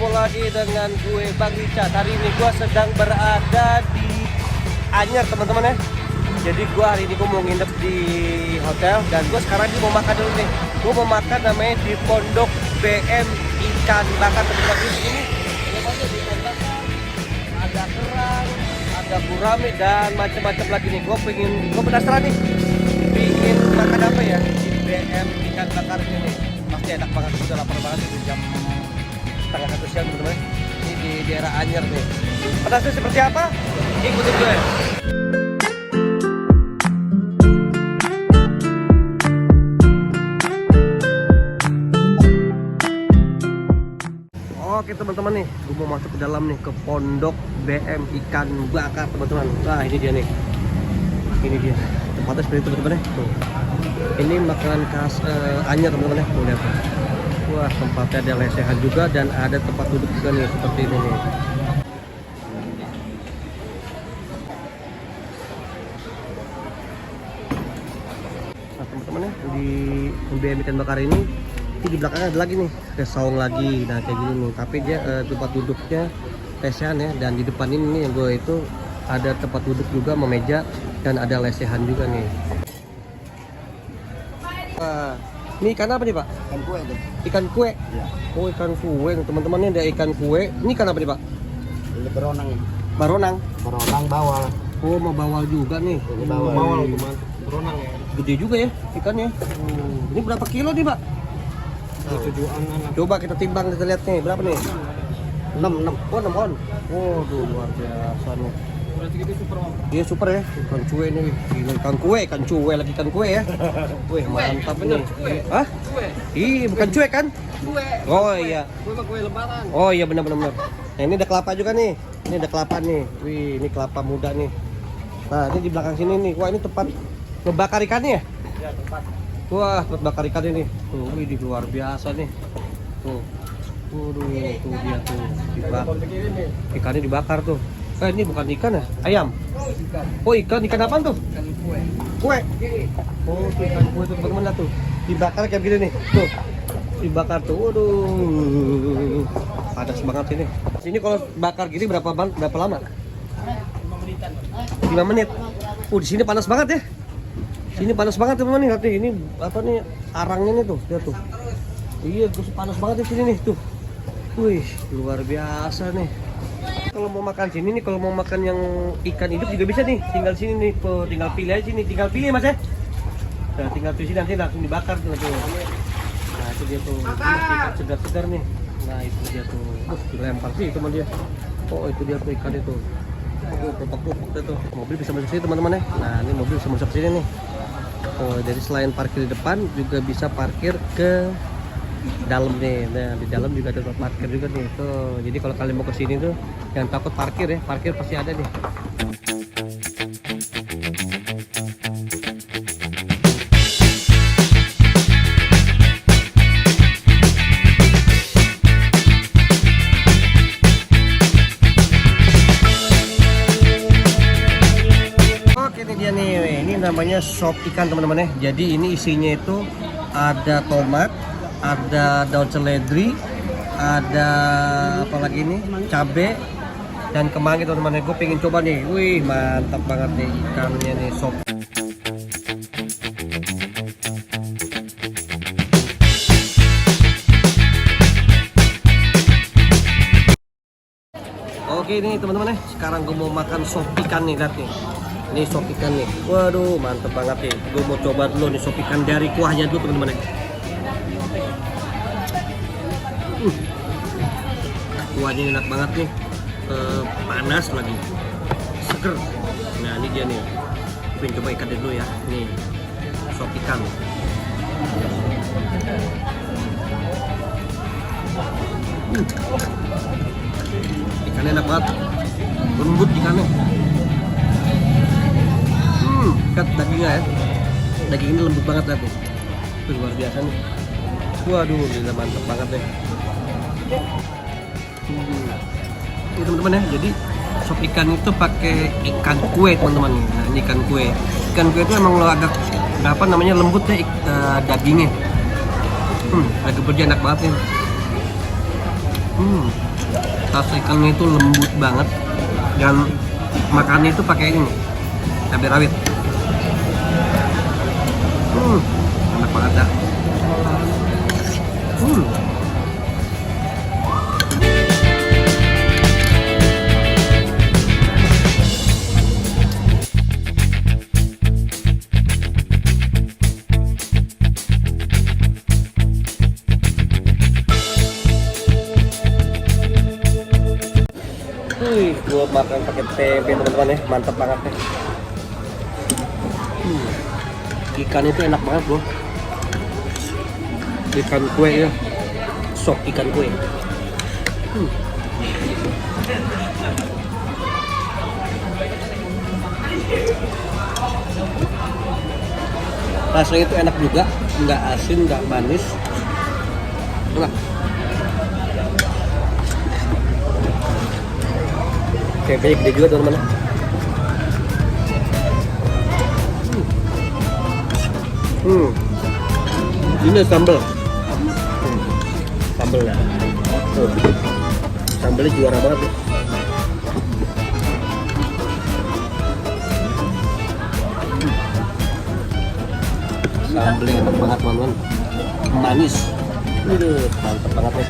ketemu lagi dengan gue Bang Richard. Hari ini gue sedang berada di Anyer teman-teman ya. Jadi gue hari ini gue mau nginep di hotel dan gue sekarang ini mau makan dulu nih. Gue mau makan namanya di Pondok BM Ikan Bakar teman-teman. Di sini ada ikan bakar, ada kerang, ada gurame dan macam-macam lagi nih. Gue penasaran nih, bikin makan apa ya di BM Ikan Bakar ini. Pasti enak banget, udah lapar banget di jam setengah 1 siang teman-teman. Ini di daerah Anyer nih. Penasaran seperti apa? Ikutin gue. Oke teman-teman nih, gue mau masuk ke dalam nih, ke Pondok BM Ikan Bakar teman-teman. Nah ini dia nih, ini dia tempatnya seperti itu teman-teman ya. Tuh. Ini makanan khas Anyer teman-teman ya. Tuh lihat. Wah tempatnya ada lesehan juga dan ada tempat duduk juga nih seperti ini nih. Nah teman-teman ya, di BM Ikan Bakar ini di belakangnya ada lagi nih, ada saung lagi, nah kayak gini nih. Tapi dia tempat duduknya lesehan ya, dan di depan ini nih yang gue itu ada tempat duduk juga, meja dan ada lesehan juga nih. Ini ikan apa nih Pak? Ikan kue tuh. Ikan kue? Ya. Oh ikan kue, teman-teman ini ada ikan kue. Ini ikan apa nih Pak? Ini beronang. Baronang? Beronang bawal. Oh mau bawal juga nih. Ini bawal teman. Beronang ya. Gede juga ya ikannya. Ini berapa kilo nih Pak? Tujuan anak. Coba kita timbang, kita lihat nih berapa nih? 6 on. Waduh luar biasa nih. Berarti gitu super om. Iya super ya, ikan cuek nih. Gila, ikan cuek lagi ikan kue ya. Wih mantap bener, nih. kue. Hah? Kue. Ih bukan cuek kan? Kue. Oh iya. Kue mah kue lebaran. Oh iya benar. Nah ini ada kelapa juga nih. Ini ada kelapa nih. Wih ini kelapa muda nih. Nah ini di belakang sini nih. Wah ini tempat ngebakar ikannya ya? Ya tempat. Wah tempat bakar ikan ini. Tuh wih di luar biasa nih. Tuh. Waduh tuh dia tuh dibakar. Ikannya dibakar tuh. Ini bukan ikan ya? Ayam? Oh ikan apa tuh? Ikan kue. Kue? Oh tuh ikan kue tuh teman-teman tuh. Dibakar kayak gini nih. Tuh. Dibakar tuh. Waduh. Padas banget sini. Sini kalau bakar gini berapa lama? 5 menitan. 5 menit. Di sini panas banget ya. Sini panas banget teman-teman nih. Lihat nih, ini apa nih arangnya nih tuh. Lihat tuh. Iya, terus panas banget di sini nih tuh. Wih, luar biasa nih. Kalau mau makan sini nih, kalau mau makan yang ikan hidup juga bisa nih. Tinggal sini nih, tinggal pilih aja sini. Tinggal pilih Mas ya. Nah, tinggal pilih sini nanti langsung dibakar tuh. Nah, itu dia tuh. Ini ikan segar-segar nih. Nah, itu dia tuh. Dilempar sih teman dia. Oh, itu dia tuh ikan itu. Oh, pupuk itu. Mobil bisa masuk sini teman-teman ya. Nah, ini mobil bisa masuk sini nih. Oh, jadi selain parkir di depan juga bisa parkir ke dalam nih. Nah di dalam juga ada tempat parkir juga nih tuh. Jadi kalau kalian mau ke sini tuh jangan takut parkir ya, parkir pasti ada nih. Oke ini dia nih, ini namanya sop ikan teman-teman ya. Jadi ini isinya itu ada tomat, ada daun seledri, ada apa lagi nih, cabe dan kemangi teman-teman. Gue pengen coba nih. Wih mantap banget nih ikannya nih, sop. Oke ini teman-teman ya, sekarang gue mau makan sop ikan nih, lihat nih. Ini sop ikan nih. Waduh mantap banget nih. Gue mau coba dulu nih sop ikan dari kuahnya dulu teman-teman ya. Kuahnya enak banget nih, panas lagi, seger. Nah ini dia nih, pengen coba ikan dulu ya. Nih sop ikan. Ikannya enak banget, lembut ikannya. Ikat dagingnya ya, daging ini lembut banget nanti. Luar biasa nih. Waduh, ini mantap banget deh. Ini teman-teman ya, jadi sop ikan itu pakai ikan kue teman-teman. Nah ini ikan kue. Ikan kue itu emang agak apa namanya lembut ya dagingnya. Agak berjana enak banget nih. Saus ikannya itu lembut banget dan makannya itu pakai ini cabai rawit. Enak banget dah. Gua makan pakai tempe teman-teman ya, mantap banget ya. Ikan itu enak banget bro. Ikan kue ya, sop ikan kue. Rasanya itu enak juga, nggak asin, nggak manis. Enak. Tempenya gede juga teman-teman. Ini sambal. Sambal ya. Sambalnya juara banget nih. Sambalnya enak banget teman-teman. Manis. Mantap banget ya.